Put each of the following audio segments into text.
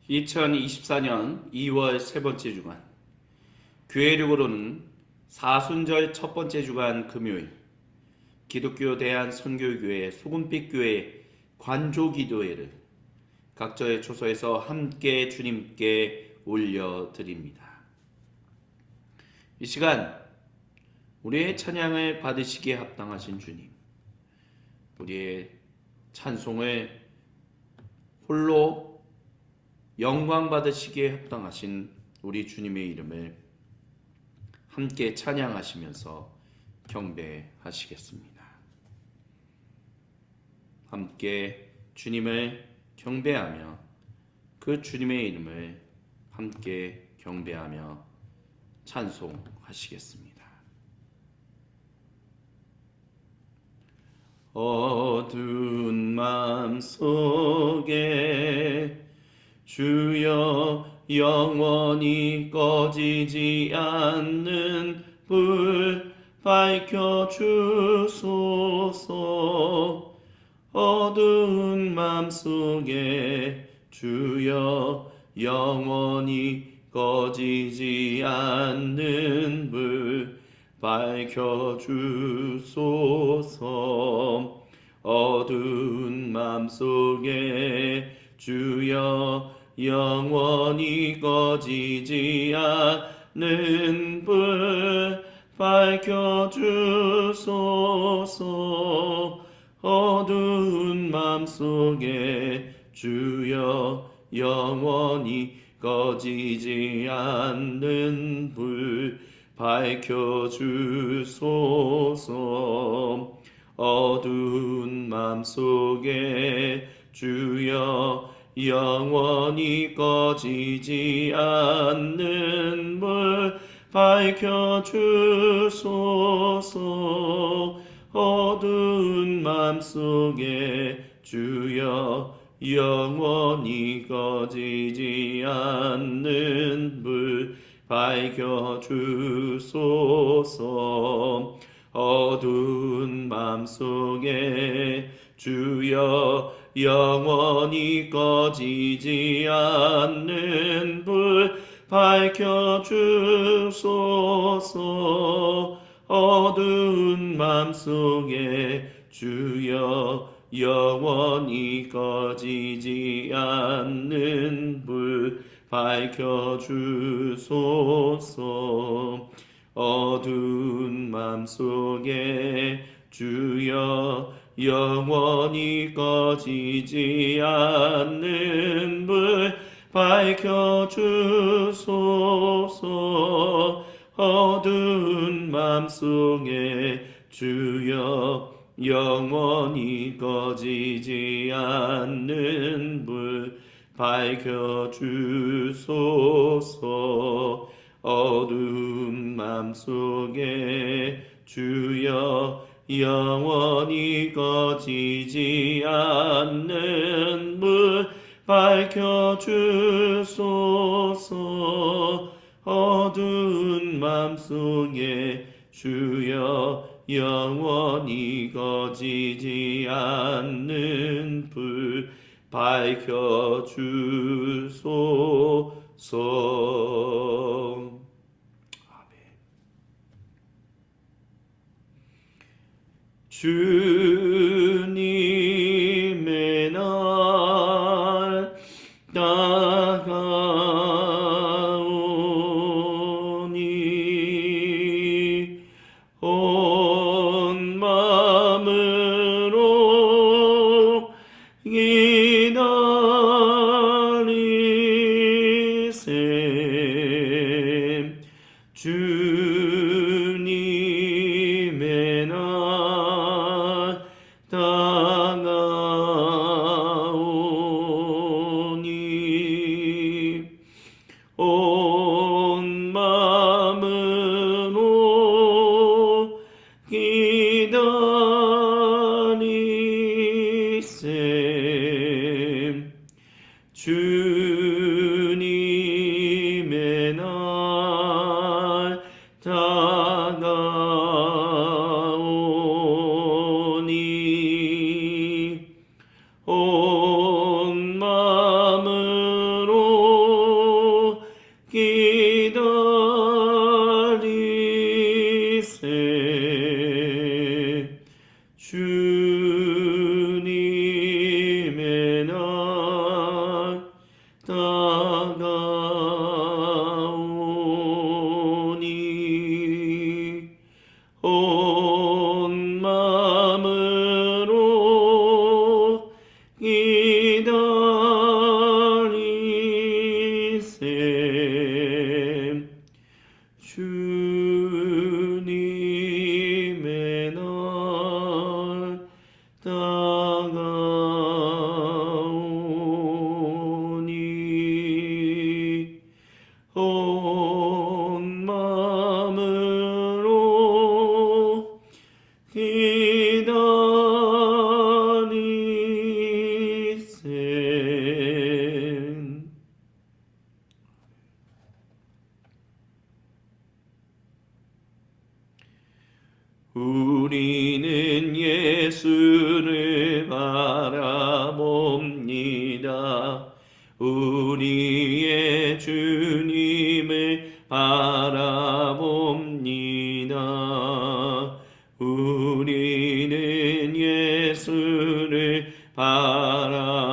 2024년 2월 세 번째 주간, 교회력으로는 사순절 첫 번째 주간 금요일, 기독교 대한선교교회 소금빛교회 관조기도회를 각자의 초소에서 함께 주님께 올려드립니다. 이 시간 우리의 찬양을 받으시기에 합당하신 주님, 우리의 찬송을 홀로 영광 받으시기에 합당하신 우리 주님의 이름을 함께 찬양하시면서 경배하시겠습니다. 함께 주님을 경배하며 그 주님의 이름을 함께 경배하며 찬송하시겠습니다. 어두운 마음 속에 주여 영원히 꺼지지 않는 불 밝혀주소서. 어두운 맘속에 주여 영원히 꺼지지 않는 불 밝혀주소서. 어두운 맘속에 주여 영원히 꺼지지 않는 불 밝혀주소서. 어두운 맘속에 주여 영원히 꺼지지 않는 불 밝혀주소서. 어두운 맘속에 주여 영원히 꺼지지 않는 불 밝혀주소서. 어두운 맘속에 주여 영원히 꺼지지 않는 불 밝혀주소서. 어두운 맘속에 주여 영원히 꺼지지 않는 불 밝혀주소서. 어두운 맘속에 주여 영원히 꺼지지 않는 불 밝혀주소서. 어두운 맘속에 주여 영원히 꺼지지 않는 불 밝혀주소서. 어두운 맘속에 주여 영원히 꺼지지 않는 불 밝혀주소서. 어두운 맘속에 주여 영원히 꺼지지 않는 불 밝혀주소서. 어두운 맘속에 주여 영원히 꺼지지 않는 불 밝혀주소서. 주님의 날 다가오니 온 마음으로 기다리세. 주님의 날 다가오니 온 마음으로 기다리세. 주님의 날 주님의 날 다가오니 온 마음으로 기다리세. 우리는 예수를 바라봅니다. 우리의 주님을 바라봅니다. 우리는 예수를 바라봅니다.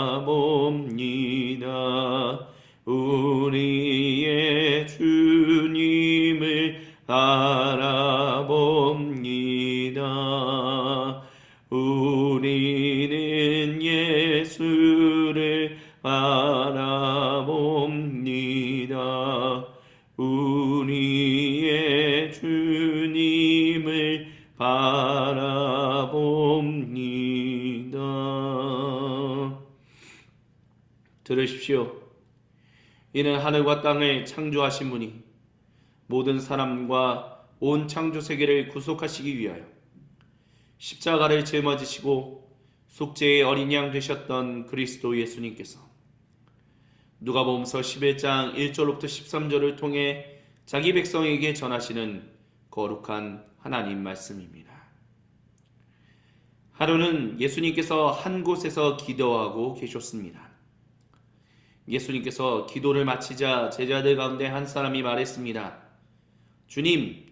우리의 주님을 바라봅니다. 우리는 예수를 바라봅니다. 우리의 주님을 바라봅니다. 들으십시오. 이는 하늘과 땅을 창조하신 분이 모든 사람과 온 창조 세계를 구속하시기 위하여 십자가를 짊어지시고 속죄의 어린 양 되셨던 그리스도 예수님께서 누가복음서 11장 1절부터 13절을 통해 자기 백성에게 전하시는 거룩한 하나님 말씀입니다. 하루는 예수님께서 한 곳에서 기도하고 계셨습니다. 예수님께서 기도를 마치자 제자들 가운데 한 사람이 말했습니다. 주님,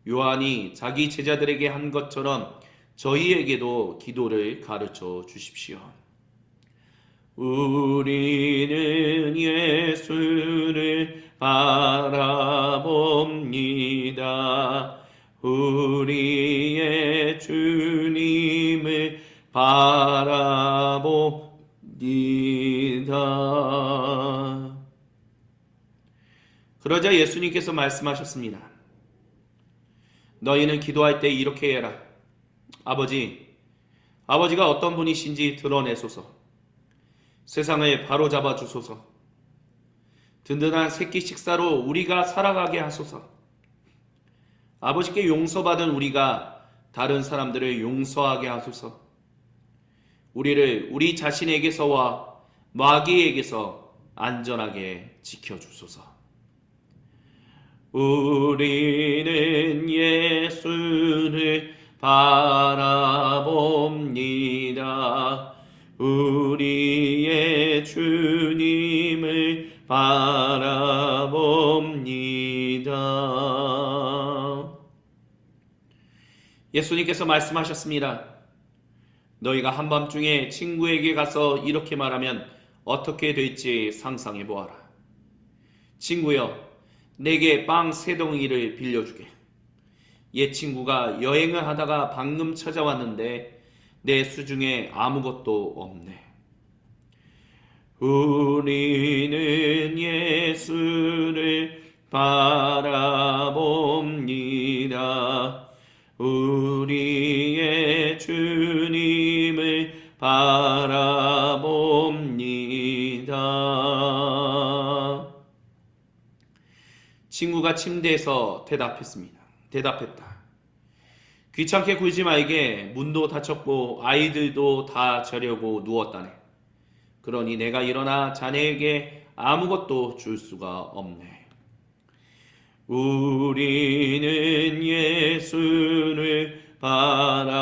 요한이 자기 제자들에게 한 것처럼 저희에게도 기도를 가르쳐 주십시오. 우리는 예수를 바라봅니다. 우리의 주님을 바라봅니다. 그러자 예수님께서 말씀하셨습니다. 너희는 기도할 때 이렇게 해라. 아버지가 어떤 분이신지 드러내소서. 세상을 바로잡아 주소서. 든든한 새끼 식사로 우리가 살아가게 하소서. 아버지께 용서받은 우리가 다른 사람들을 용서하게 하소서. 우리를 우리 자신에게서와 마귀에게서 안전하게 지켜주소서. 우리는 예수를 바라봅니다. 우리의 주님을 바라봅니다. 예수님께서 말씀하셨습니다. 너희가 한밤중에 친구에게 가서 이렇게 말하면 어떻게 될지 상상해 보아라. 친구여, 내게 빵 3덩이를 빌려주게. 옛 친구가 여행을 하다가 방금 찾아왔는데 내 수중에 아무것도 없네. 우리는 예수를 바라봅니다. 우리의 주님을 바라봅니다. 친구가 침대에서 대답했다. 귀찮게 굴지 말게. 문도 닫혔고 아이들도 다 자려고 누웠다네. 그러니 내가 일어나 자네에게 아무것도 줄 수가 없네. 우리는 예수를 바라봅니다.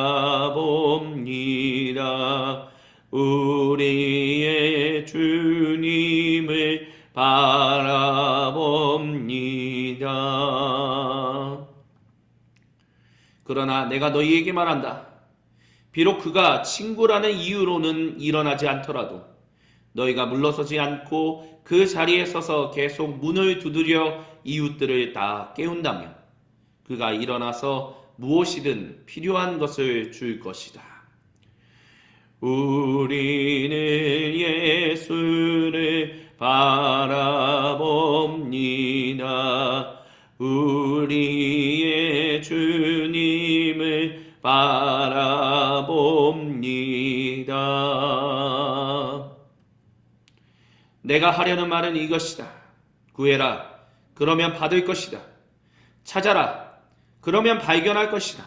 우리의 주님을 바라봅니다. 그러나 내가 너희에게 말한다. 비록 그가 친구라는 이유로는 일어나지 않더라도 너희가 물러서지 않고 그 자리에 서서 계속 문을 두드려 이웃들을 다 깨운다면 그가 일어나서 무엇이든 필요한 것을 줄 것이다. 우리는 예수를 바라봅니다. 우리의 주님을 바라봅니다. 내가 하려는 말은 이것이다. 구해라. 그러면 받을 것이다. 찾아라. 그러면 발견할 것이다.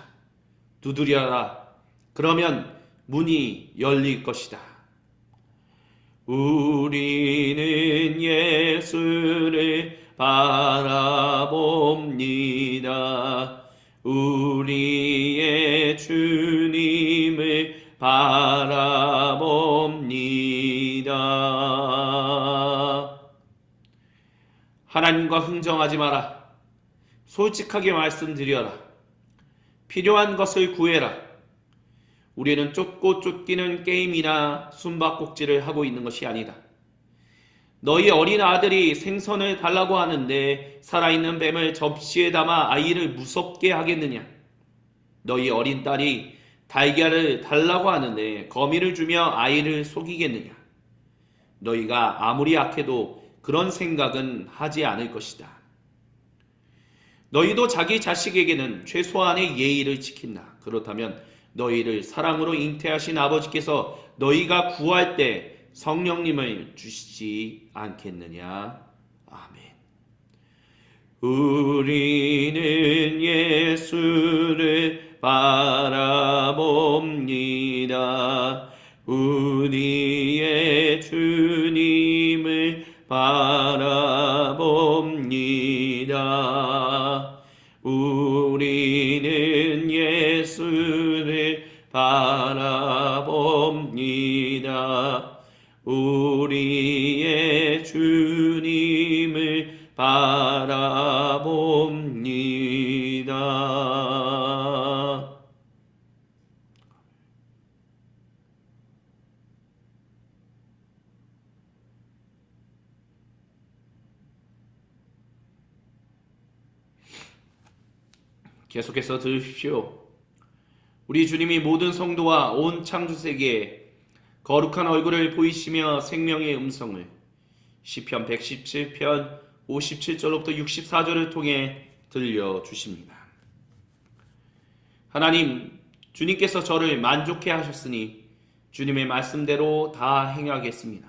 두드려라. 그러면 문이 열릴 것이다. 우리는 예수를 바라봅니다. 우리의 주님을 바라봅니다. 하나님과 흥정하지 마라. 솔직하게 말씀드려라. 필요한 것을 구해라. 우리는 쫓고 쫓기는 게임이나 숨바꼭질을 하고 있는 것이 아니다. 너희 어린 아들이 생선을 달라고 하는데 살아있는 뱀을 접시에 담아 아이를 무섭게 하겠느냐? 너희 어린 딸이 달걀을 달라고 하는데 거미를 주며 아이를 속이겠느냐? 너희가 아무리 악해도 그런 생각은 하지 않을 것이다. 너희도 자기 자식에게는 최소한의 예의를 지킨다. 그렇다면 너희를 사랑으로 잉태하신 아버지께서 너희가 구할 때 성령님을 주시지 않겠느냐. 아멘. 우리는 예수를 바라봅니다. 우리의 주님을 바라봅니다. 우리는 예수를 바라봅니다. 우리의 주님을 바라봅니다. 계속해서 들으십시오. 우리 주님이 모든 성도와 온 창조세계에 거룩한 얼굴을 보이시며 생명의 음성을 시편 117편 57절로부터 64절을 통해 들려주십니다. 하나님, 주님께서 저를 만족해 하셨으니 주님의 말씀대로 다 행하겠습니다.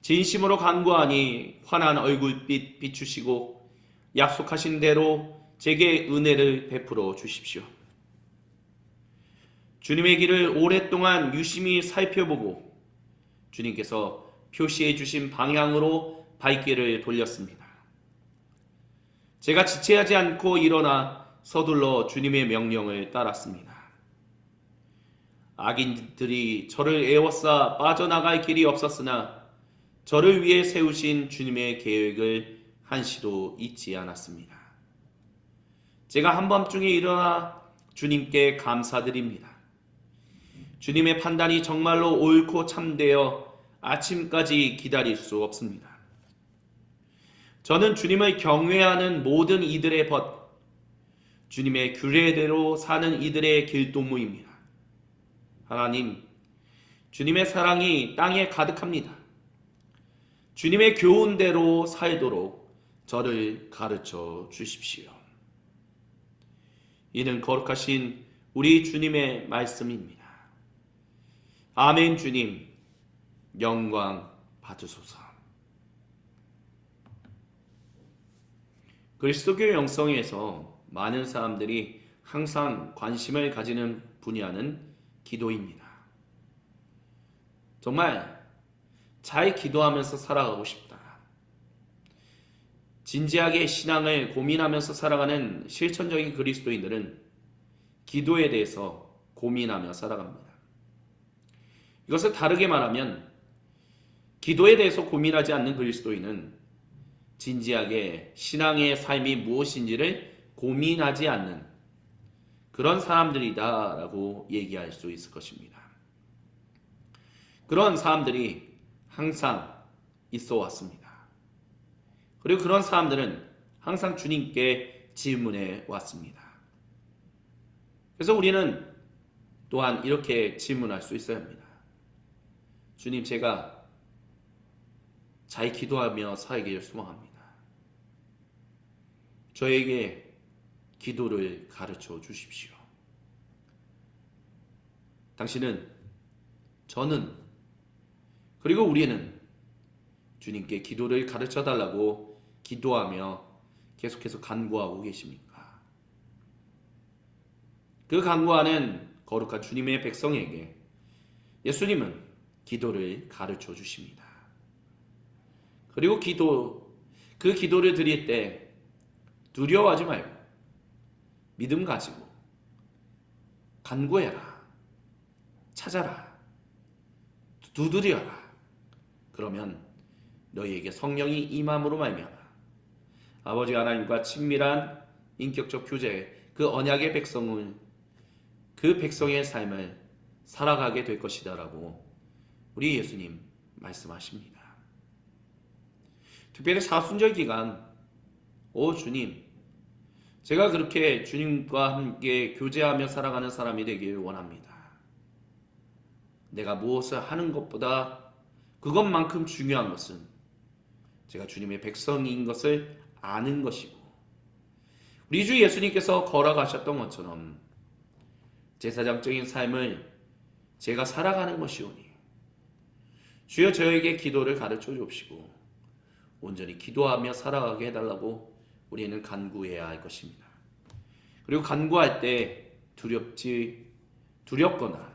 진심으로 간구하니 환한 얼굴빛 비추시고 약속하신 대로 제게 은혜를 베풀어 주십시오. 주님의 길을 오랫동안 유심히 살펴보고 주님께서 표시해 주신 방향으로 발길을 돌렸습니다. 제가 지체하지 않고 일어나 서둘러 주님의 명령을 따랐습니다. 악인들이 저를 애워싸 빠져나갈 길이 없었으나 저를 위해 세우신 주님의 계획을 한시도 잊지 않았습니다. 제가 한밤중에 일어나 주님께 감사드립니다. 주님의 판단이 정말로 옳고 참되어 아침까지 기다릴 수 없습니다. 저는 주님을 경외하는 모든 이들의 벗, 주님의 규례대로 사는 이들의 길동무입니다. 하나님, 주님의 사랑이 땅에 가득합니다. 주님의 교훈대로 살도록 저를 가르쳐 주십시오. 이는 거룩하신 우리 주님의 말씀입니다. 아멘. 주님, 영광 받으소서. 그리스도교 영성에서 많은 사람들이 항상 관심을 가지는 분야는 기도입니다. 정말 잘 기도하면서 살아가고 싶다. 진지하게 신앙을 고민하면서 살아가는 실천적인 그리스도인들은 기도에 대해서 고민하며 살아갑니다. 이것을 다르게 말하면 기도에 대해서 고민하지 않는 그리스도인은 진지하게 신앙의 삶이 무엇인지를 고민하지 않는 그런 사람들이다 라고 얘기할 수 있을 것입니다. 그런 사람들이 항상 있어 왔습니다. 그리고 그런 사람들은 항상 주님께 질문해 왔습니다. 그래서 우리는 또한 이렇게 질문할 수 있어야 합니다. 주님, 제가 잘 기도하며 살기를 소망합니다. 저에게 기도를 가르쳐 주십시오. 당신은, 저는, 그리고 우리는 주님께 기도를 가르쳐 달라고 기도하며 계속해서 간구하고 계십니까? 그 간구하는 거룩한 주님의 백성에게 예수님은 기도를 가르쳐 주십니다. 그리고 그 기도를 드릴 때 두려워하지 말고 믿음 가지고 간구해라, 찾아라, 두드려라. 그러면 너희에게 성령이 임함으로 말미암아 아버지 하나님과 친밀한 인격적 교제, 그 언약의 그 백성의 삶을 살아가게 될 것이다라고 우리 예수님 말씀하십니다. 특별히 사순절 기간, 오 주님, 제가 그렇게 주님과 함께 교제하며 살아가는 사람이 되길 원합니다. 내가 무엇을 하는 것보다 그것만큼 중요한 것은 제가 주님의 백성인 것을 아는 것이고, 우리 주 예수님께서 걸어가셨던 것처럼 제사장적인 삶을 제가 살아가는 것이오니 주여 저에게 기도를 가르쳐 주옵시고 온전히 기도하며 살아가게 해달라고 우리는 간구해야 할 것입니다. 그리고 간구할 때 두렵거나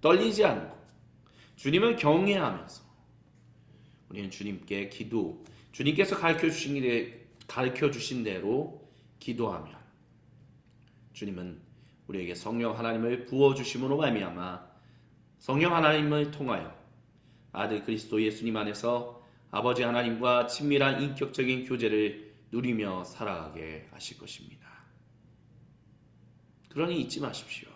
떨리지 않고 주님을 경외하면서 우리는 주님께 주님께서 가르쳐 주신 대로 기도하면 주님은 우리에게 성령 하나님을 부어주심으로 말미암아 성령 하나님을 통하여 아들 그리스도 예수님 안에서 아버지 하나님과 친밀한 인격적인 교제를 누리며 살아가게 하실 것입니다. 그러니 잊지 마십시오.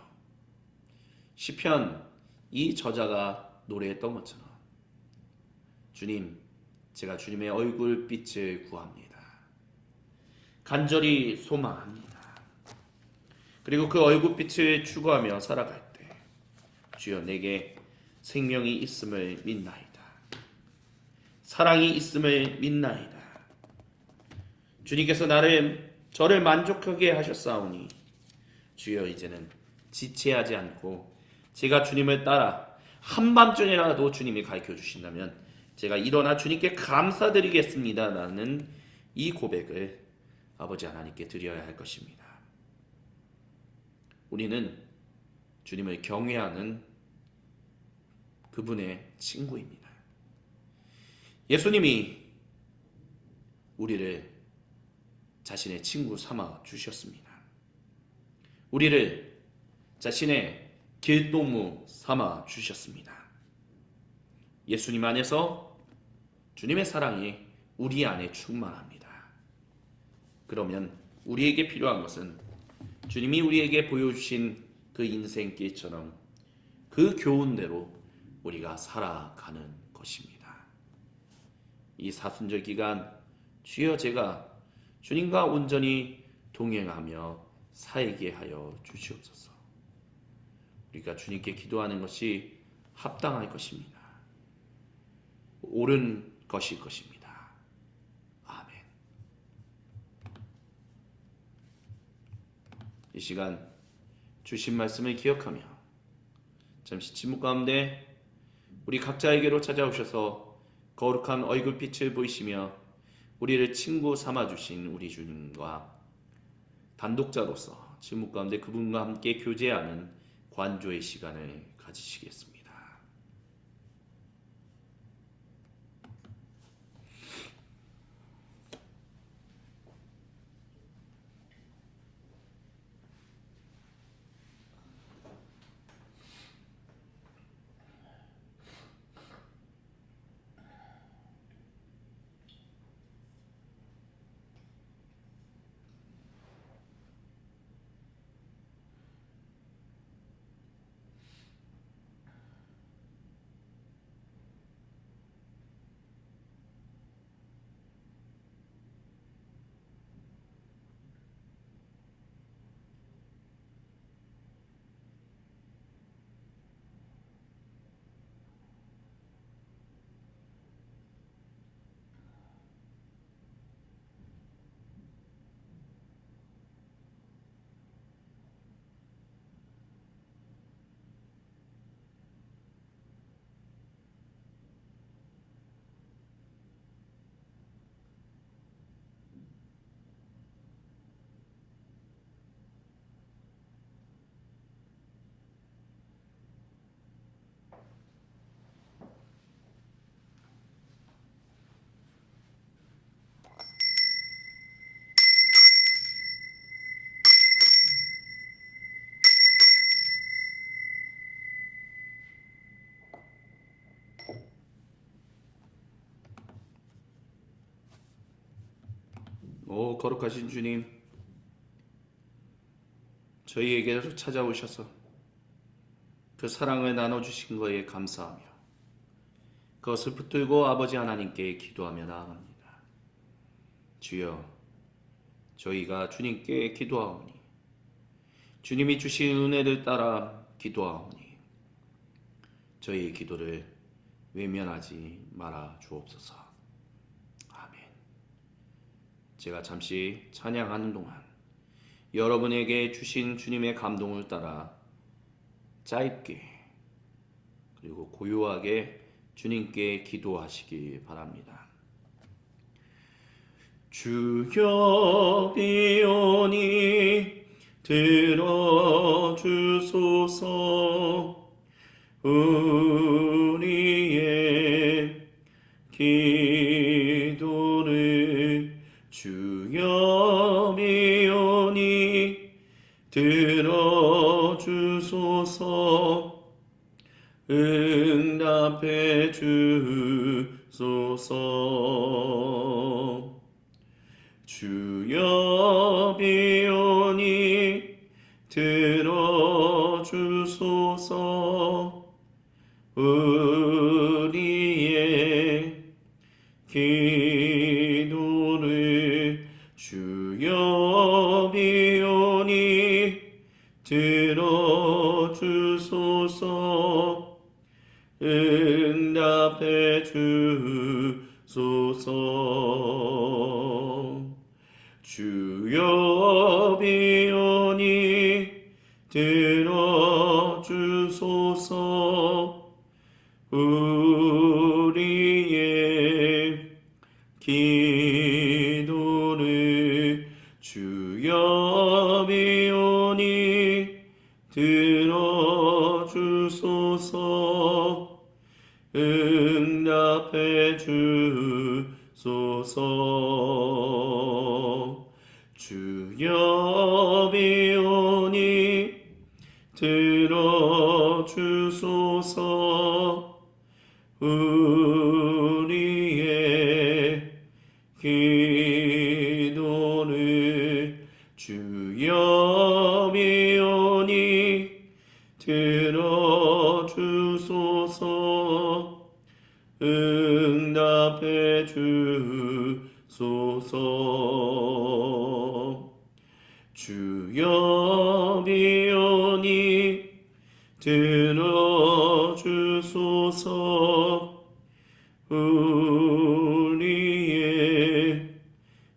시편 이 저자가 노래했던 것처럼 주님, 제가 주님의 얼굴빛을 구합니다. 간절히 소망합니다. 그리고 그 얼굴빛을 추구하며 살아갈 때 주여 내게 생명이 있음을 믿나이다. 사랑이 있음을 믿나이다. 주님께서 저를 만족하게 하셨사오니 주여 이제는 지체하지 않고 제가 주님을 따라 한밤중이라도 주님이 가르쳐 주신다면 제가 일어나 주님께 감사드리겠습니다. 라는 이 고백을 아버지 하나님께 드려야 할 것입니다. 우리는 주님을 경외하는 그분의 친구입니다. 예수님이 우리를 자신의 친구 삼아 주셨습니다. 우리를 자신의 길동무 삼아 주셨습니다. 예수님 안에서 주님의 사랑이 우리 안에 충만합니다. 그러면 우리에게 필요한 것은 주님이 우리에게 보여주신 그 인생길처럼 그 교훈대로 우리가 살아가는 것입니다. 이 사순절 기간 주여 제가 주님과 온전히 동행하며 살게 하여 주시옵소서. 우리가 주님께 기도하는 것이 합당할 것입니다. 옳은 것일 것입니다. 아멘. 이 시간 주신 말씀을 기억하며 잠시 침묵 가운데 우리 각자에게로 찾아오셔서 거룩한 얼굴빛을 보이시며 우리를 친구 삼아주신 우리 주님과 단독자로서 침묵 가운데 그분과 함께 교제하는 관조의 시간을 가지시겠습니다. 오 거룩하신 주님, 저희에게로 찾아오셔서 그 사랑을 나눠주신 것에 감사하며 그것을 붙들고 아버지 하나님께 기도하며 나아갑니다. 주여, 저희가 주님께 기도하오니 주님이 주신 은혜를 따라 기도하오니 저희의 기도를 외면하지 말아 주옵소서. 아멘. 제가 잠시 찬양하는 동안 여러분에게 주신 주님의 감동을 따라 짧게 그리고 고요하게 주님께 기도하시기 바랍니다. 주여 비오니 들어주소서. 우리의 기도를 주여 비오니 들어주소서. 응답해 주소서. 주여 비오니 들어주소서. 우리의 기도를 주여 비오니 들어주소서. 응답해 주소서. 주여 비오니 들어주소서. 우리의 기도를 주여 비오니 들어주소서. 응답해 주소서. 주여 비오니 들어주소서. 우리의 기도를 주여 비오니 들어주소서. 응답해 주소서. 주여 비오니 들어주소서. 우리의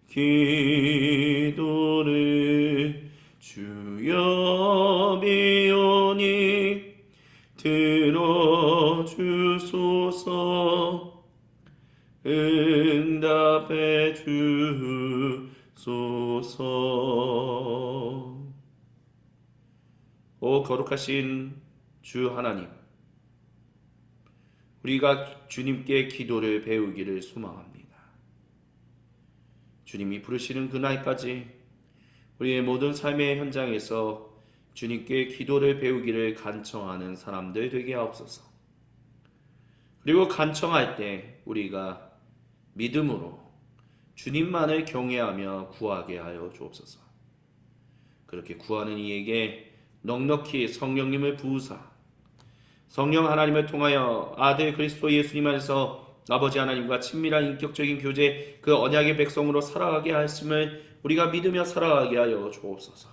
기도를 주여 비오니 들어주소서. 응답해 주소서. 오 거룩하신 주 하나님, 우리가 주님께 기도를 배우기를 소망합니다. 주님이 부르시는 그날까지 우리의 모든 삶의 현장에서 주님께 기도를 배우기를 간청하는 사람들 되게 하옵소서. 그리고 간청할 때 우리가 믿음으로 주님만을 경외하며 구하게 하여 주옵소서. 그렇게 구하는 이에게 넉넉히 성령님을 부으사 성령 하나님을 통하여 아들 그리스도 예수님 안에서 아버지 하나님과 친밀한 인격적인 교제, 그 언약의 백성으로 살아가게 하심을 우리가 믿으며 살아가게 하여 주옵소서.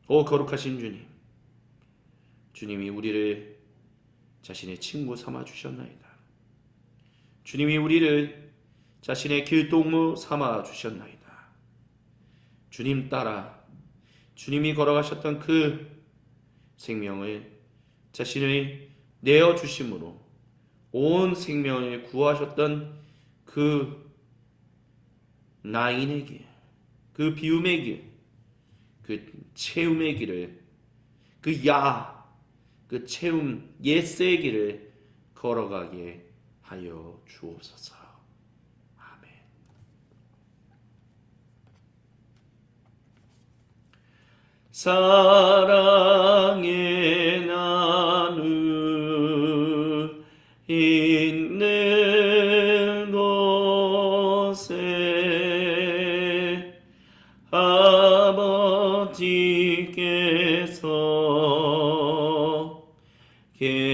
오 거룩하신 주님, 주님이 우리를 자신의 친구 삼아 주셨나이다. 주님이 우리를 자신의 길동무 삼아 주셨나이다. 주님 따라 주님이 걸어가셨던 그 생명을 자신을 내어주심으로 온 생명을 구하셨던 그 나인의 길, 그 비움의 길, 그 채움의 길을, 그 채움, 예스의 길을 걸어가게 하여 주옵소서. 아멘. 사랑의 나누 있는 곳에 아버지께서 계시도다.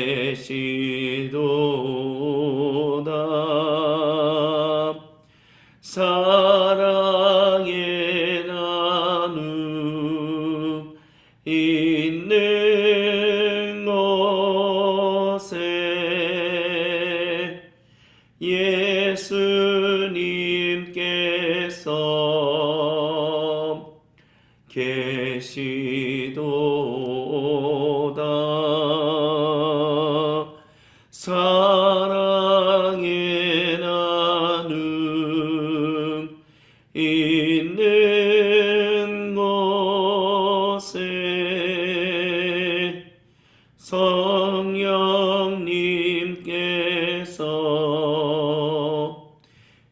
사랑의 나눔 있는 곳에 예수님께서 계시도다. 사랑의 나눔 있는 곳에 성령님께서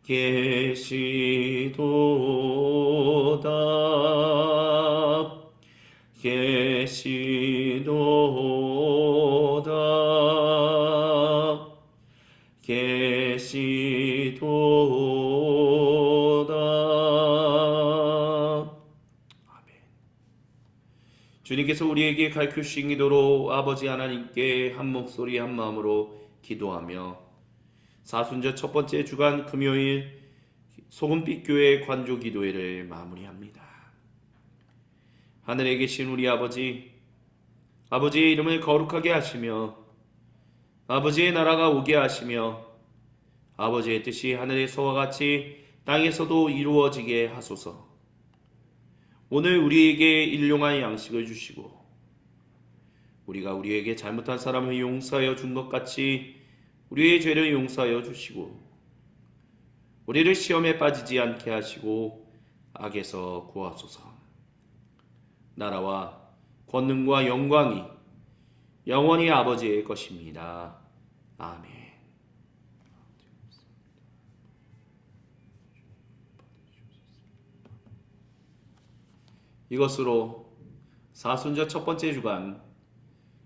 계시도다. 계시도다. 계시도다. 아멘. 주님께서 우리에게 가르쳐주신 기도로 아버지 하나님께 한 목소리 한 마음으로 기도하며 사순절 첫 번째 주간 금요일 소금빛 교회 관조 기도회를 마무리합니다. 하늘에 계신 우리 아버지, 아버지의 이름을 거룩하게 하시며 아버지의 나라가 오게 하시며 아버지의 뜻이 하늘에서와 같이 땅에서도 이루어지게 하소서. 오늘 우리에게 일용할 양식을 주시고 우리가 우리에게 잘못한 사람을 용서하여 준 것 같이 우리의 죄를 용서하여 주시고 우리를 시험에 빠지지 않게 하시고 악에서 구하소서. 나라와 권능과 영광이 영원히 아버지의 것입니다. 아멘. 이것으로 사순절 첫 번째 주간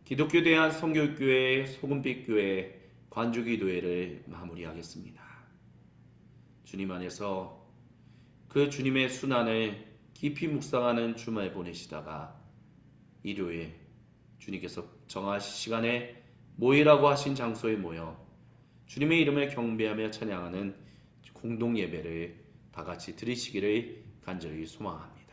기독교 대한 성교육교회 소금빛 교회 관주기도회를 마무리하겠습니다. 주님 안에서 그 주님의 순환을 깊이 묵상하는 주말 보내시다가 일요일 주님께서 정하신 시간에 모이라고 하신 장소에 모여 주님의 이름을 경배하며 찬양하는 공동 예배를 다 같이 드리시기를 간절히 소망합니다.